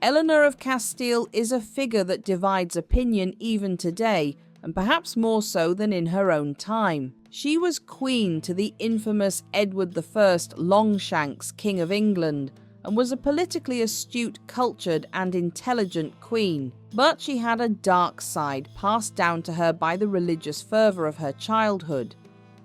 Eleanor of Castile is a figure that divides opinion even today, and perhaps more so than in her own time. She was queen to the infamous Edward I Longshanks, King of England, and was a politically astute, cultured and intelligent queen. But she had a dark side passed down to her by the religious fervour of her childhood.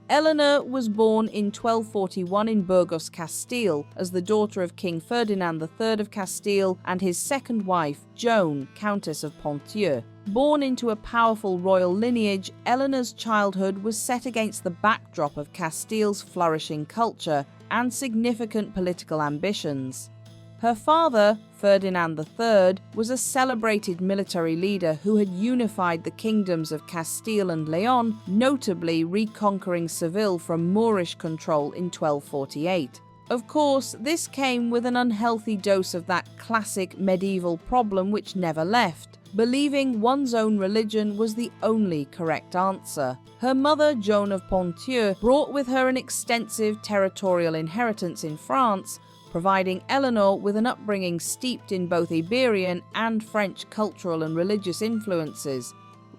Eleanor was born in 1241 in Burgos, Castile, as the daughter of King Ferdinand III of Castile and his second wife, Joan, Countess of Ponthieu. Born into a powerful royal lineage, Eleanor's childhood was set against the backdrop of Castile's flourishing culture and significant political ambitions. Her father, Ferdinand III, was a celebrated military leader who had unified the kingdoms of Castile and Leon, notably reconquering Seville from Moorish control in 1248. Of course, this came with an unhealthy dose of that classic medieval problem which never left: believing one's own religion was the only correct answer. Her mother, Joan of Ponthieu, brought with her an extensive territorial inheritance in France, providing Eleanor with an upbringing steeped in both Iberian and French cultural and religious influences.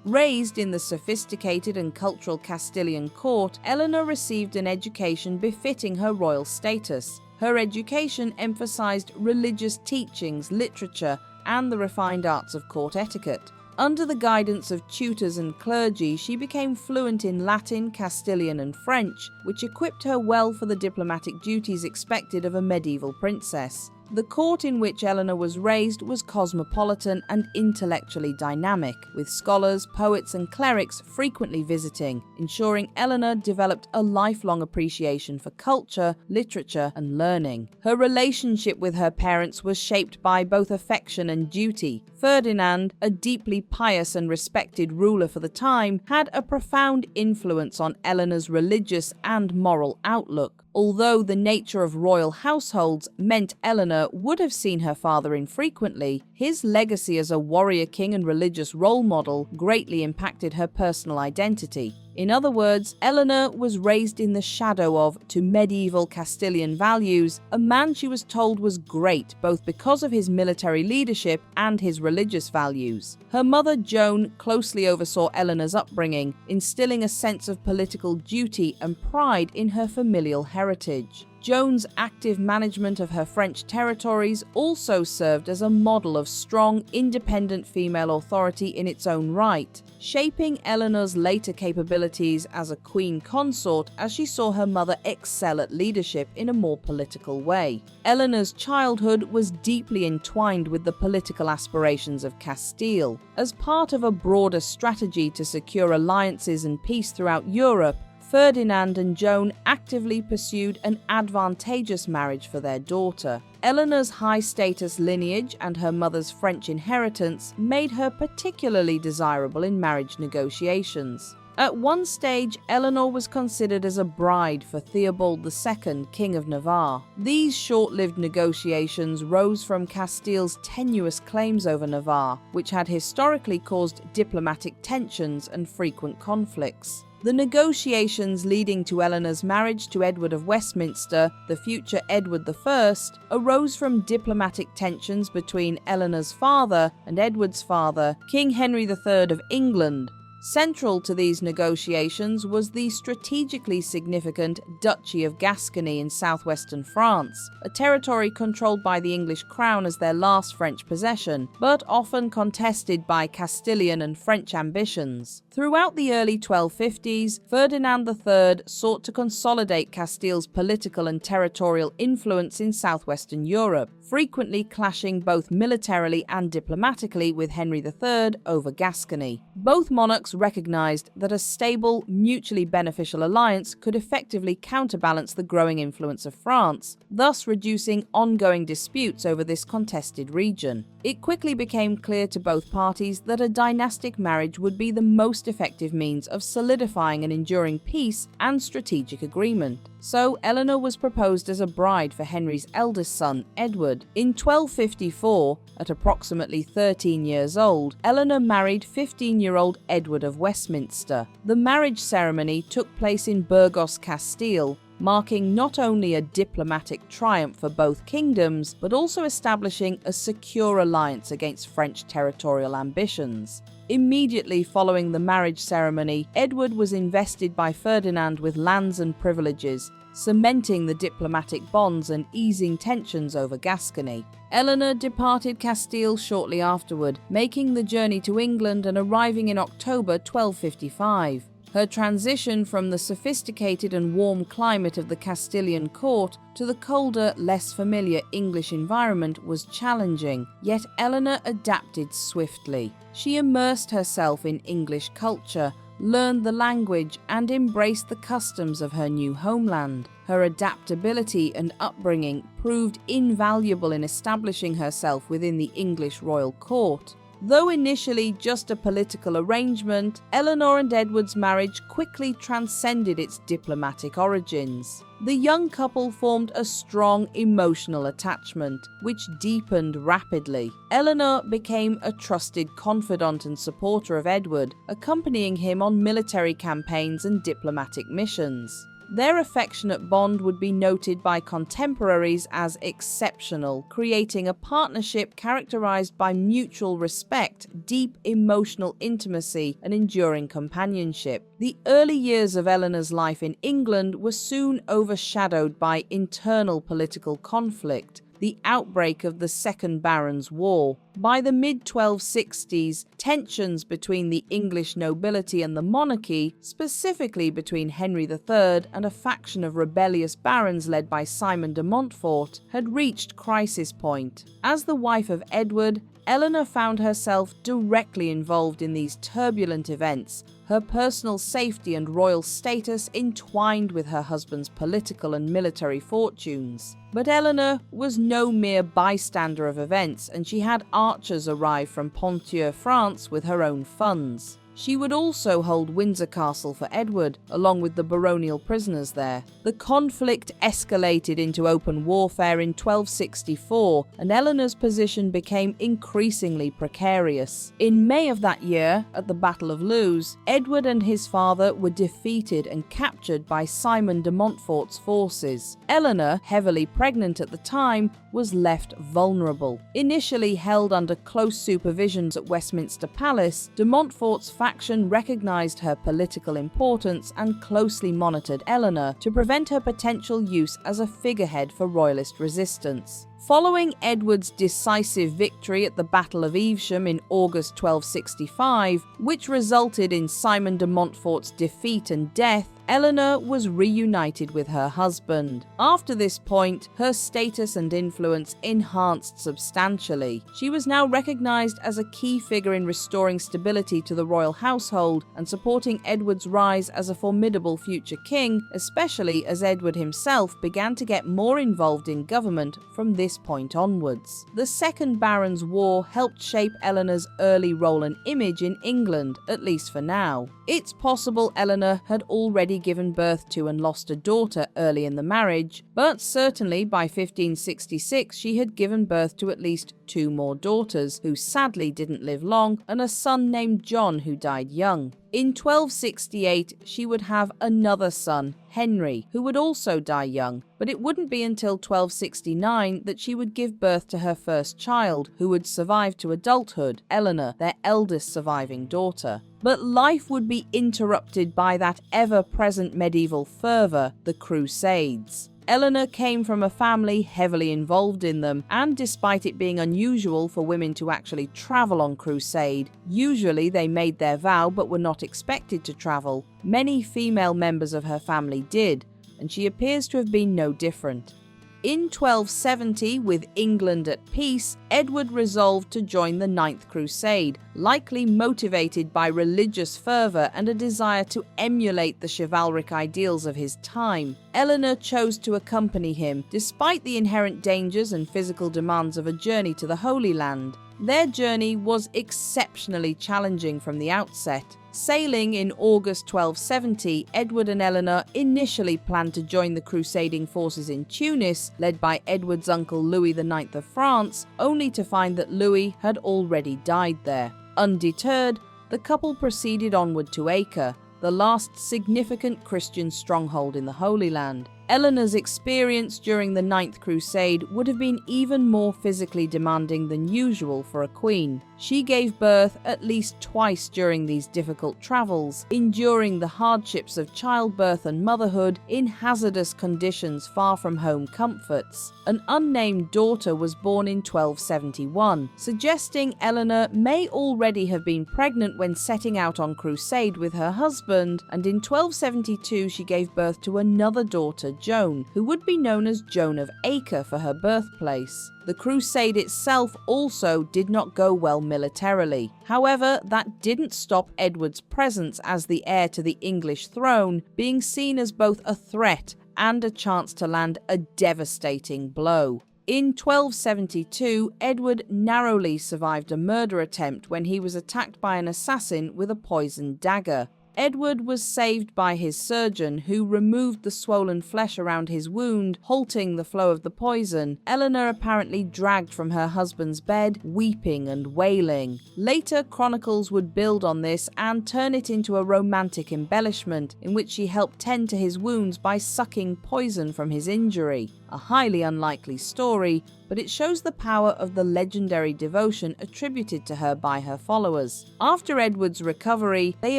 Raised in the sophisticated and cultural Castilian court, Eleanor received an education befitting her royal status. Her education emphasized religious teachings, literature, and the refined arts of court etiquette. Under the guidance of tutors and clergy, she became fluent in Latin, Castilian, and French, which equipped her well for the diplomatic duties expected of a medieval princess. The court in which Eleanor was raised was cosmopolitan and intellectually dynamic, with scholars, poets, and clerics frequently visiting, ensuring Eleanor developed a lifelong appreciation for culture, literature, and learning. Her relationship with her parents was shaped by both affection and duty. Ferdinand, a deeply pious and respected ruler for the time, had a profound influence on Eleanor's religious and moral outlook. Although the nature of royal households meant Eleanor would have seen her father infrequently, his legacy as a warrior king and religious role model greatly impacted her personal identity. In other words, Eleanor was raised in the shadow of, to medieval Castilian values, a man she was told was great both because of his military leadership and his religious values. Her mother, Joan, closely oversaw Eleanor's upbringing, instilling a sense of political duty and pride in her familial heritage. Joan's active management of her French territories also served as a model of strong, independent female authority in its own right, shaping Eleanor's later capabilities as a queen consort as she saw her mother excel at leadership in a more political way. Eleanor's childhood was deeply entwined with the political aspirations of Castile. As part of a broader strategy to secure alliances and peace throughout Europe, Ferdinand and Joan actively pursued an advantageous marriage for their daughter. Eleanor's high-status lineage and her mother's French inheritance made her particularly desirable in marriage negotiations. At one stage, Eleanor was considered as a bride for Theobald II, King of Navarre. These short-lived negotiations rose from Castile's tenuous claims over Navarre, which had historically caused diplomatic tensions and frequent conflicts. The negotiations leading to Eleanor's marriage to Edward of Westminster, the future Edward I, arose from diplomatic tensions between Eleanor's father and Edward's father, King Henry III of England. Central to these negotiations was the strategically significant Duchy of Gascony in southwestern France, a territory controlled by the English crown as their last French possession, but often contested by Castilian and French ambitions. Throughout the early 1250s, Ferdinand III sought to consolidate Castile's political and territorial influence in southwestern Europe, frequently clashing both militarily and diplomatically with Henry III over Gascony. Both monarchs recognized that a stable, mutually beneficial alliance could effectively counterbalance the growing influence of France, thus reducing ongoing disputes over this contested region. It quickly became clear to both parties that a dynastic marriage would be the most effective means of solidifying an enduring peace and strategic agreement. So Eleanor was proposed as a bride for Henry's eldest son, Edward. In 1254, at approximately 13 years old, Eleanor married 15-year-old Edward of Westminster. The marriage ceremony took place in Burgos, Castile, marking not only a diplomatic triumph for both kingdoms, but also establishing a secure alliance against French territorial ambitions. Immediately following the marriage ceremony, Edward was invested by Ferdinand with lands and privileges, cementing the diplomatic bonds and easing tensions over Gascony. Eleanor departed Castile shortly afterward, making the journey to England and arriving in October 1255. Her transition from the sophisticated and warm climate of the Castilian court to the colder, less familiar English environment was challenging, yet Eleanor adapted swiftly. She immersed herself in English culture, learned the language, and embraced the customs of her new homeland. Her adaptability and upbringing proved invaluable in establishing herself within the English royal court. Though initially just a political arrangement, Eleanor and Edward's marriage quickly transcended its diplomatic origins. The young couple formed a strong emotional attachment, which deepened rapidly. Eleanor became a trusted confidant and supporter of Edward, accompanying him on military campaigns and diplomatic missions. Their affectionate bond would be noted by contemporaries as exceptional, creating a partnership characterized by mutual respect, deep emotional intimacy, and enduring companionship. The early years of Eleanor's life in England were soon overshadowed by internal political conflict, the outbreak of the Second Barons' War. By the mid-1260s, tensions between the English nobility and the monarchy, specifically between Henry III and a faction of rebellious barons led by Simon de Montfort, had reached crisis point. As the wife of Edward, Eleanor found herself directly involved in these turbulent events, her personal safety and royal status entwined with her husband's political and military fortunes. But Eleanor was no mere bystander of events, and she had archers arrive from Ponthieu, France, with her own funds. She would also hold Windsor Castle for Edward, along with the baronial prisoners there. The conflict escalated into open warfare in 1264, and Eleanor's position became increasingly precarious. In May of that year, at the Battle of Lewes, Edward and his father were defeated and captured by Simon de Montfort's forces. Eleanor, heavily pregnant at the time, was left vulnerable. Initially held under close supervision at Westminster Palace, de Montfort's faction recognised her political importance and closely monitored Eleanor to prevent her potential use as a figurehead for royalist resistance. Following Edward's decisive victory at the Battle of Evesham in August 1265, which resulted in Simon de Montfort's defeat and death, Eleanor was reunited with her husband. After this point, her status and influence enhanced substantially. She was now recognised as a key figure in restoring stability to the royal household and supporting Edward's rise as a formidable future king, especially as Edward himself began to get more involved in government from this point onwards. The Second Barons' War helped shape Eleanor's early role and image in England, at least for now. It's possible Eleanor had already given birth to and lost a daughter early in the marriage, but certainly by 1566 she had given birth to at least 2 more daughters, who sadly didn't live long, and a son named John who died young. In 1268, she would have another son, Henry, who would also die young, but it wouldn't be until 1269 that she would give birth to her first child, who would survive to adulthood, Eleanor, their eldest surviving daughter. But life would be interrupted by that ever-present medieval fervour, the Crusades. Eleanor came from a family heavily involved in them, and despite it being unusual for women to actually travel on crusade, usually they made their vow but were not expected to travel, many female members of her family did, and she appears to have been no different. In 1270, with England at peace, Edward resolved to join the Ninth Crusade, likely motivated by religious fervour and a desire to emulate the chivalric ideals of his time. Eleanor chose to accompany him, despite the inherent dangers and physical demands of a journey to the Holy Land. Their journey was exceptionally challenging from the outset. Sailing in August 1270, Edward and Eleanor initially planned to join the crusading forces in Tunis, led by Edward's uncle Louis IX of France, only to find that Louis had already died there. Undeterred, the couple proceeded onward to Acre, the last significant Christian stronghold in the Holy Land. Eleanor's experience during the Ninth Crusade would have been even more physically demanding than usual for a queen. She gave birth at least twice during these difficult travels, enduring the hardships of childbirth and motherhood in hazardous conditions far from home comforts. An unnamed daughter was born in 1271, suggesting Eleanor may already have been pregnant when setting out on crusade with her husband, and in 1272 she gave birth to another daughter, Joan, who would be known as Joan of Acre for her birthplace. The crusade itself also did not go well militarily. However, that didn't stop Edward's presence as the heir to the English throne being seen as both a threat and a chance to land a devastating blow. In 1272, Edward narrowly survived a murder attempt when he was attacked by an assassin with a poisoned dagger. Edward was saved by his surgeon, who removed the swollen flesh around his wound, halting the flow of the poison. Eleanor apparently dragged from her husband's bed, weeping and wailing. Later chronicles would build on this and turn it into a romantic embellishment, in which she helped tend to his wounds by sucking poison from his injury. A highly unlikely story, but it shows the power of the legendary devotion attributed to her by her followers. After Edward's recovery, they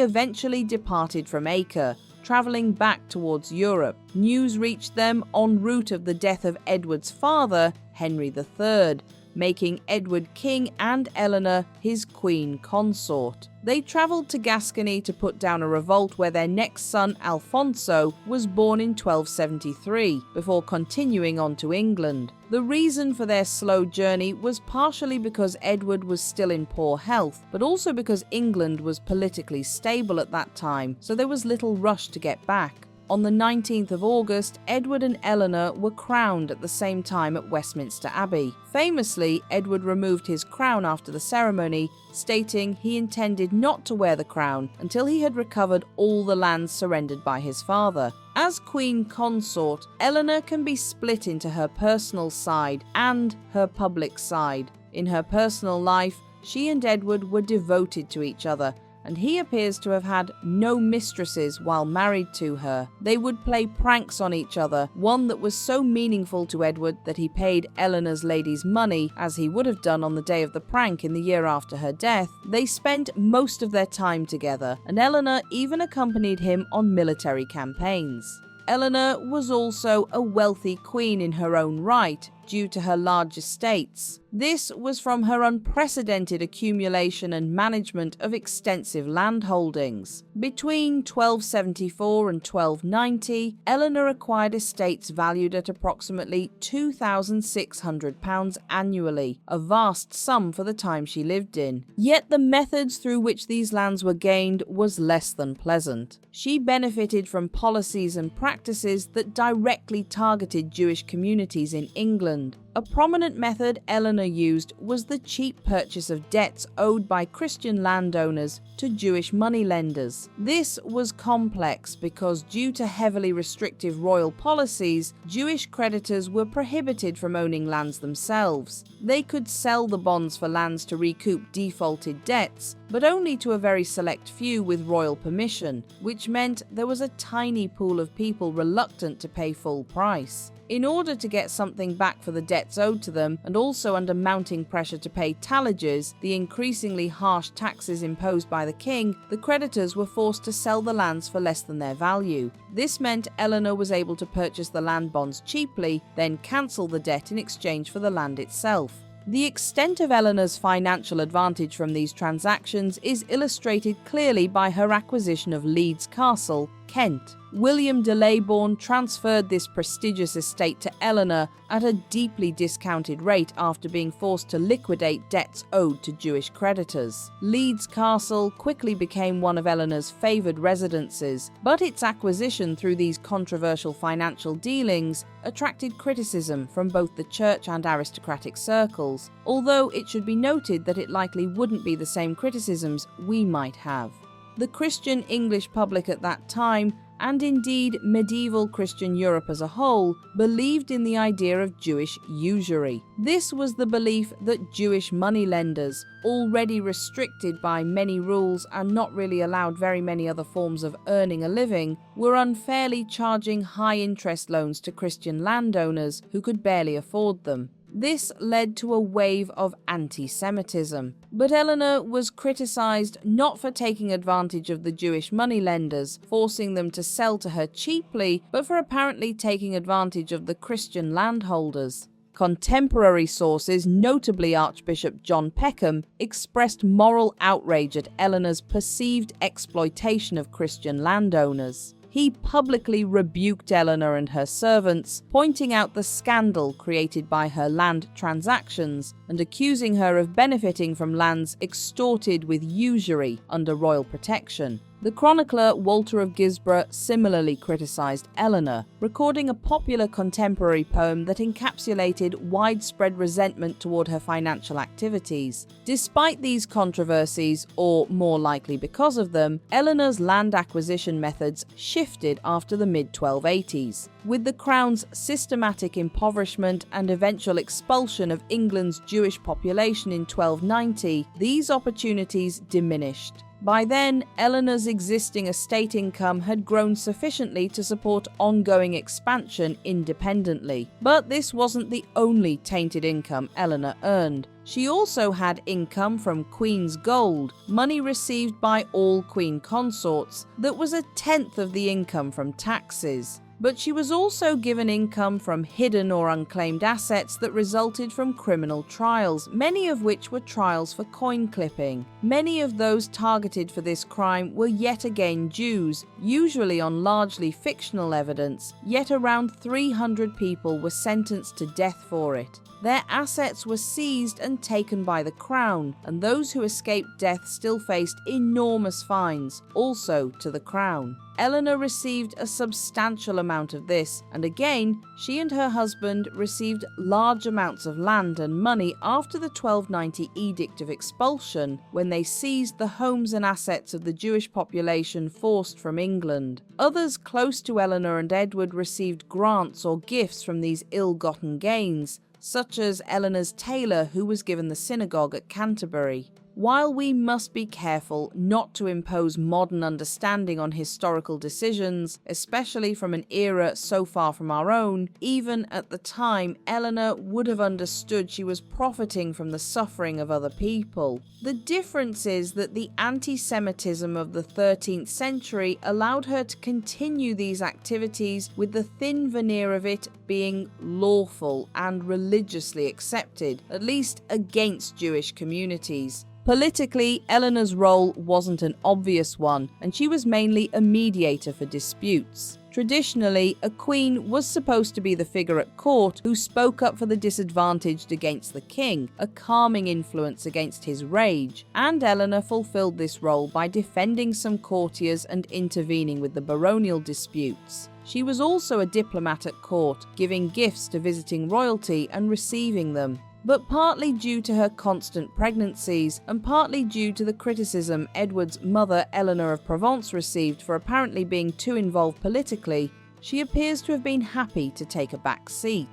eventually departed from Acre, travelling back towards Europe. News reached them en route of the death of Edward's father, Henry III, making Edward king and Eleanor his queen consort. They travelled to Gascony to put down a revolt where their next son, Alfonso, was born in 1273, before continuing on to England. The reason for their slow journey was partially because Edward was still in poor health, but also because England was politically stable at that time, so there was little rush to get back. On the 19th of August, Edward and Eleanor were crowned at the same time at Westminster Abbey. Famously, Edward removed his crown after the ceremony, stating he intended not to wear the crown until he had recovered all the lands surrendered by his father. As queen consort, Eleanor can be split into her personal side and her public side. In her personal life, she and Edward were devoted to each other, and he appears to have had no mistresses while married to her. They would play pranks on each other, one that was so meaningful to Edward that he paid Eleanor's ladies money, as he would have done on the day of the prank in the year after her death. They spent most of their time together, and Eleanor even accompanied him on military campaigns. Eleanor was also a wealthy queen in her own right, due to her large estates. This was from her unprecedented accumulation and management of extensive land holdings. Between 1274 and 1290, Eleanor acquired estates valued at approximately £2,600 annually, a vast sum for the time she lived in. Yet the methods through which these lands were gained was less than pleasant. She benefited from policies and practices that directly targeted Jewish communities in England. A prominent method Eleanor used was the cheap purchase of debts owed by Christian landowners to Jewish moneylenders. This was complex because, due to heavily restrictive royal policies, Jewish creditors were prohibited from owning lands themselves. They could sell the bonds for lands to recoup defaulted debts, but only to a very select few with royal permission, which meant there was a tiny pool of people reluctant to pay full price. In order to get something back for the debts owed to them, and also under mounting pressure to pay tallages, the increasingly harsh taxes imposed by the king, the creditors were forced to sell the lands for less than their value. This meant Eleanor was able to purchase the land bonds cheaply, then cancel the debt in exchange for the land itself. The extent of Eleanor's financial advantage from these transactions is illustrated clearly by her acquisition of Leeds Castle, Kent. William de Leybourne transferred this prestigious estate to Eleanor at a deeply discounted rate after being forced to liquidate debts owed to Jewish creditors. Leeds Castle quickly became one of Eleanor's favoured residences, but its acquisition through these controversial financial dealings attracted criticism from both the church and aristocratic circles, although it should be noted that it likely wouldn't be the same criticisms we might have. The Christian English public at that time and indeed medieval Christian Europe as a whole, believed in the idea of Jewish usury. This was the belief that Jewish moneylenders, already restricted by many rules and not really allowed very many other forms of earning a living, were unfairly charging high-interest loans to Christian landowners who could barely afford them. This led to a wave of anti-Semitism. But Eleanor was criticized not for taking advantage of the Jewish moneylenders, forcing them to sell to her cheaply, but for apparently taking advantage of the Christian landholders. Contemporary sources, notably Archbishop John Peckham, expressed moral outrage at Eleanor's perceived exploitation of Christian landowners. He publicly rebuked Eleanor and her servants, pointing out the scandal created by her land transactions and accusing her of benefiting from lands extorted with usury under royal protection. The chronicler Walter of Gisborough similarly criticised Eleanor, recording a popular contemporary poem that encapsulated widespread resentment toward her financial activities. Despite these controversies, or more likely because of them, Eleanor's land acquisition methods shifted after the mid-1280s. With the Crown's systematic impoverishment and eventual expulsion of England's Jewish population in 1290, these opportunities diminished. By then, Eleanor's existing estate income had grown sufficiently to support ongoing expansion independently. But this wasn't the only tainted income Eleanor earned. She also had income from Queen's gold, money received by all Queen consorts, that was a tenth of the income from taxes. But she was also given income from hidden or unclaimed assets that resulted from criminal trials, many of which were trials for coin clipping. Many of those targeted for this crime were yet again Jews, usually on largely fictional evidence, yet around 300 people were sentenced to death for it. Their assets were seized and taken by the Crown, and those who escaped death still faced enormous fines, also to the Crown. Eleanor received a substantial amount of this, and again, she and her husband received large amounts of land and money after the 1290 Edict of Expulsion, when they seized the homes and assets of the Jewish population forced from England. Others close to Eleanor and Edward received grants or gifts from these ill-gotten gains, such as Eleanor's tailor, who was given the synagogue at Canterbury. While we must be careful not to impose modern understanding on historical decisions, especially from an era so far from our own, even at the time, Eleanor would have understood she was profiting from the suffering of other people. The difference is that the anti-Semitism of the 13th century allowed her to continue these activities with the thin veneer of it being lawful and religiously accepted, at least against Jewish communities. Politically, Eleanor's role wasn't an obvious one, and she was mainly a mediator for disputes. Traditionally, a queen was supposed to be the figure at court who spoke up for the disadvantaged against the king, a calming influence against his rage, and Eleanor fulfilled this role by defending some courtiers and intervening with the baronial disputes. She was also a diplomat at court, giving gifts to visiting royalty and receiving them. But partly due to her constant pregnancies, and partly due to the criticism Edward's mother Eleanor of Provence received for apparently being too involved politically, she appears to have been happy to take a back seat.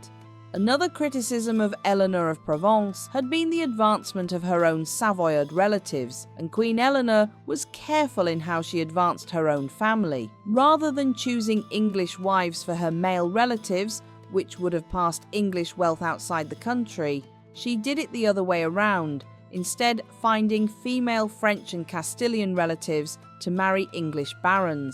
Another criticism of Eleanor of Provence had been the advancement of her own Savoyard relatives, and Queen Eleanor was careful in how she advanced her own family. Rather than choosing English wives for her male relatives, which would have passed English wealth outside the country, she did it the other way around, instead finding female French and Castilian relatives to marry English barons.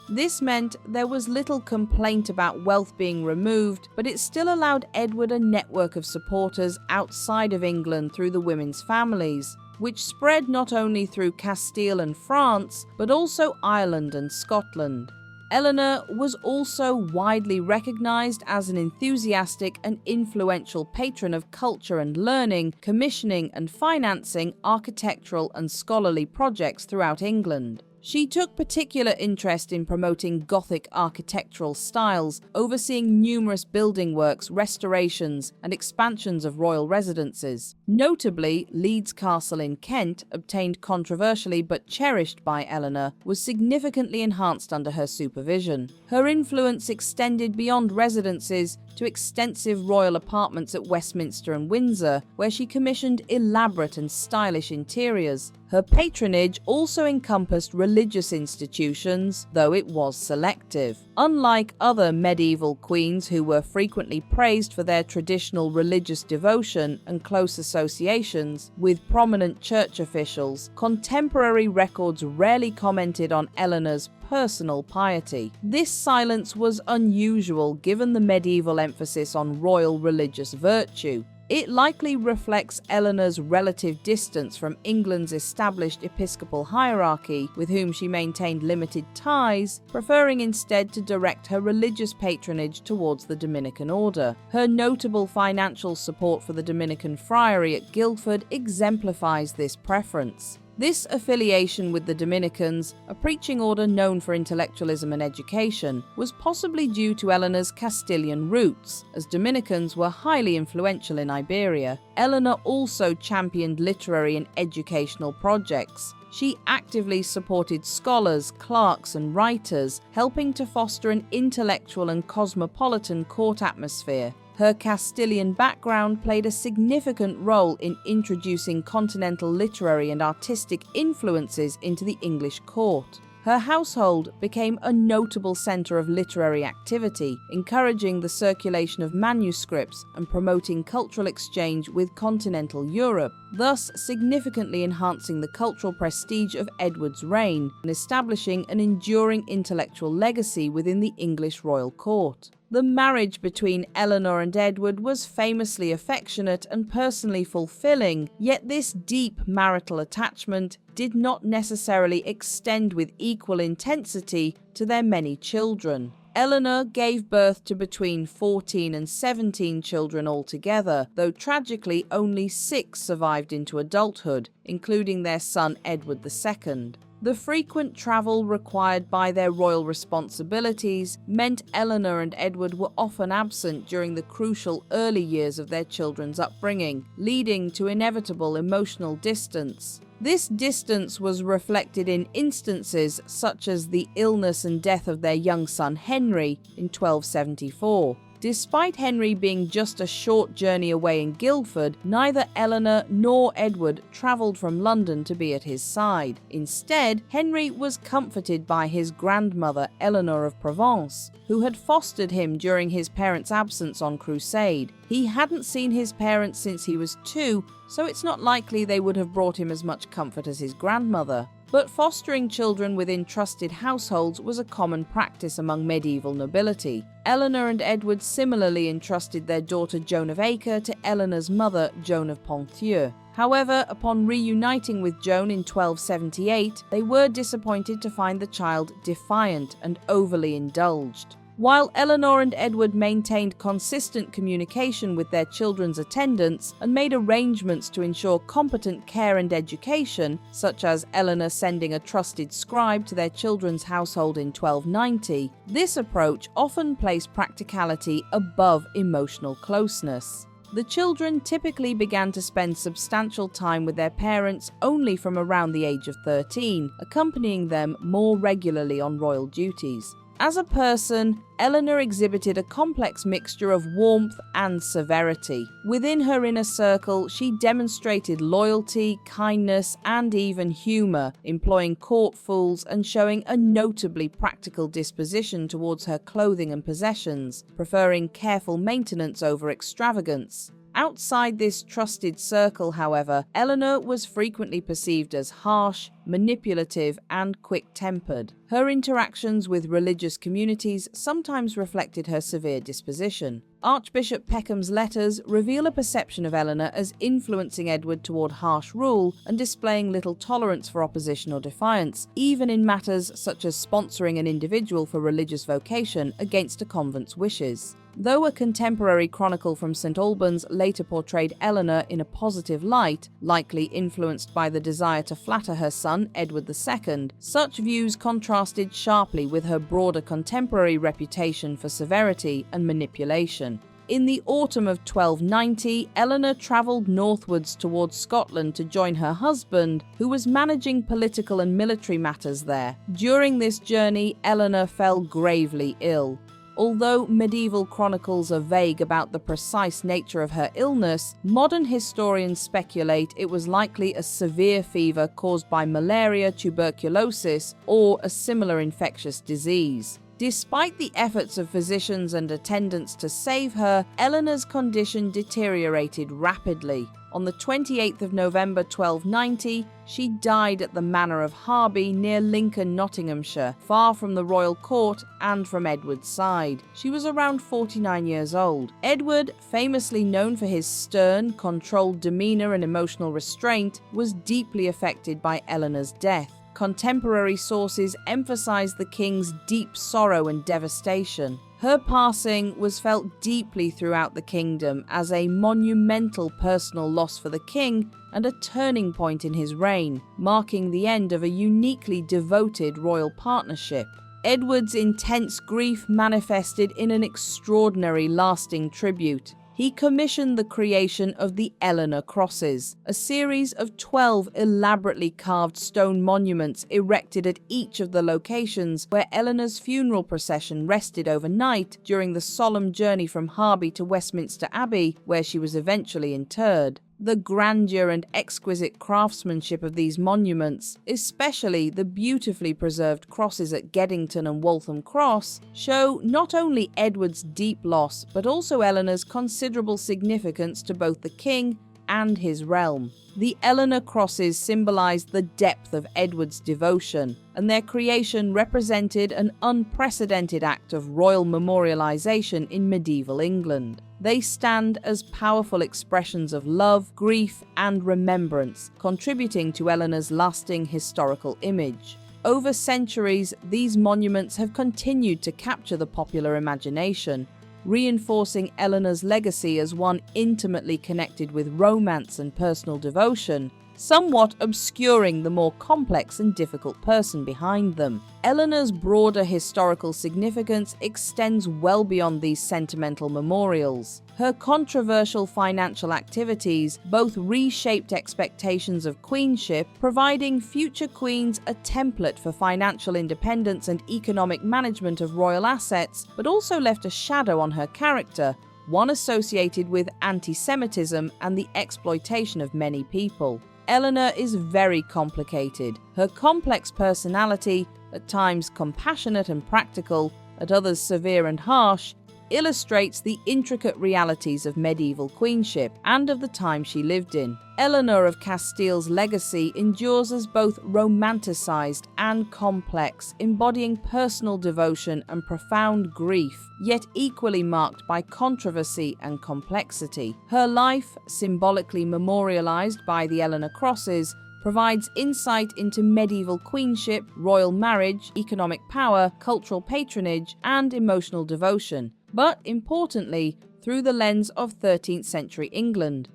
This meant there was little complaint about wealth being removed, but it still allowed Edward a network of supporters outside of England through the women's families, which spread not only through Castile and France, but also Ireland and Scotland. Eleanor was also widely recognised as an enthusiastic and influential patron of culture and learning, commissioning and financing architectural and scholarly projects throughout England. She took particular interest in promoting Gothic architectural styles, overseeing numerous building works, restorations, and expansions of royal residences. Notably, Leeds Castle in Kent, obtained controversially but cherished by Eleanor, was significantly enhanced under her supervision. Her influence extended beyond residences to extensive royal apartments at Westminster and Windsor, where she commissioned elaborate and stylish interiors. Her patronage also encompassed religious institutions, though it was selective. Unlike other medieval queens who were frequently praised for their traditional religious devotion and close associations with prominent church officials, contemporary records rarely commented on Eleanor's personal piety. This silence was unusual given the medieval emphasis on royal religious virtue. It likely reflects Eleanor's relative distance from England's established episcopal hierarchy, with whom she maintained limited ties, preferring instead to direct her religious patronage towards the Dominican order. Her notable financial support for the Dominican friary at Guildford exemplifies this preference. This affiliation with the Dominicans, a preaching order known for intellectualism and education, was possibly due to Eleanor's Castilian roots, as Dominicans were highly influential in Iberia. Eleanor also championed literary and educational projects. She actively supported scholars, clerks, and writers, helping to foster an intellectual and cosmopolitan court atmosphere. Her Castilian background played a significant role in introducing continental literary and artistic influences into the English court. Her household became a notable centre of literary activity, encouraging the circulation of manuscripts and promoting cultural exchange with continental Europe, thus significantly enhancing the cultural prestige of Edward's reign and establishing an enduring intellectual legacy within the English royal court. The marriage between Eleanor and Edward was famously affectionate and personally fulfilling, yet this deep marital attachment did not necessarily extend with equal intensity to their many children. Eleanor gave birth to between 14 and 17 children altogether, though tragically only 6 survived into adulthood, including their son Edward II. The frequent travel required by their royal responsibilities meant Eleanor and Edward were often absent during the crucial early years of their children's upbringing, leading to inevitable emotional distance. This distance was reflected in instances such as the illness and death of their young son Henry in 1274. Despite Henry being just a short journey away in Guildford, neither Eleanor nor Edward travelled from London to be at his side. Instead, Henry was comforted by his grandmother Eleanor of Provence, who had fostered him during his parents' absence on crusade. He hadn't seen his parents since he was 2, so it's not likely they would have brought him as much comfort as his grandmother. But fostering children within trusted households was a common practice among medieval nobility. Eleanor and Edward similarly entrusted their daughter Joan of Acre to Eleanor's mother, Joan of Ponthieu. However, upon reuniting with Joan in 1278, they were disappointed to find the child defiant and overly indulged. While Eleanor and Edward maintained consistent communication with their children's attendants and made arrangements to ensure competent care and education, such as Eleanor sending a trusted scribe to their children's household in 1290, this approach often placed practicality above emotional closeness. The children typically began to spend substantial time with their parents only from around the age of 13, accompanying them more regularly on royal duties. As a person, Eleanor exhibited a complex mixture of warmth and severity. Within her inner circle, she demonstrated loyalty, kindness, and even humour, employing court fools and showing a notably practical disposition towards her clothing and possessions, preferring careful maintenance over extravagance. Outside this trusted circle, however, Eleanor was frequently perceived as harsh, manipulative, and quick-tempered. Her interactions with religious communities sometimes reflected her severe disposition. Archbishop Peckham's letters reveal a perception of Eleanor as influencing Edward toward harsh rule and displaying little tolerance for opposition or defiance, even in matters such as sponsoring an individual for religious vocation against a convent's wishes. Though a contemporary chronicle from St Albans later portrayed Eleanor in a positive light, likely influenced by the desire to flatter her son, Edward II, such views contrasted sharply with her broader contemporary reputation for severity and manipulation. In the autumn of 1290, Eleanor travelled northwards towards Scotland to join her husband, who was managing political and military matters there. During this journey, Eleanor fell gravely ill. Although medieval chronicles are vague about the precise nature of her illness, modern historians speculate it was likely a severe fever caused by malaria, tuberculosis, or a similar infectious disease. Despite the efforts of physicians and attendants to save her, Eleanor's condition deteriorated rapidly. On the 28th of November 1290, she died at the Manor of Harby near Lincoln, Nottinghamshire, far from the royal court and from Edward's side. She was around 49 years old. Edward, famously known for his stern, controlled demeanour and emotional restraint, was deeply affected by Eleanor's death. Contemporary sources emphasize the king's deep sorrow and devastation. Her passing was felt deeply throughout the kingdom as a monumental personal loss for the king and a turning point in his reign, marking the end of a uniquely devoted royal partnership. Edward's intense grief manifested in an extraordinary, lasting tribute. He commissioned the creation of the Eleanor Crosses, a series of 12 elaborately carved stone monuments erected at each of the locations where Eleanor's funeral procession rested overnight during the solemn journey from Harby to Westminster Abbey, where she was eventually interred. The grandeur and exquisite craftsmanship of these monuments, especially the beautifully preserved crosses at Geddington and Waltham Cross, show not only Edward's deep loss but also Eleanor's considerable significance to both the king and his realm. The Eleanor Crosses symbolised the depth of Edward's devotion, and their creation represented an unprecedented act of royal memorialisation in medieval England. They stand as powerful expressions of love, grief, and remembrance, contributing to Eleanor's lasting historical image. Over centuries, these monuments have continued to capture the popular imagination, reinforcing Eleanor's legacy as one intimately connected with romance and personal devotion, somewhat obscuring the more complex and difficult person behind them. Eleanor's broader historical significance extends well beyond these sentimental memorials. Her controversial financial activities both reshaped expectations of queenship, providing future queens a template for financial independence and economic management of royal assets, but also left a shadow on her character, one associated with anti-Semitism and the exploitation of many people. Eleanor is very complicated. Her complex personality, at times compassionate and practical, at others severe and harsh, illustrates the intricate realities of medieval queenship and of the time she lived in. Eleanor of Castile's legacy endures as both romanticized and complex, embodying personal devotion and profound grief, yet equally marked by controversy and complexity. Her life, symbolically memorialized by the Eleanor Crosses, provides insight into medieval queenship, royal marriage, economic power, cultural patronage, and emotional devotion, but importantly, through the lens of 13th century England.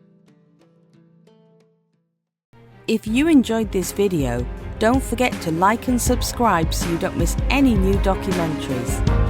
If you enjoyed this video, don't forget to like and subscribe so you don't miss any new documentaries.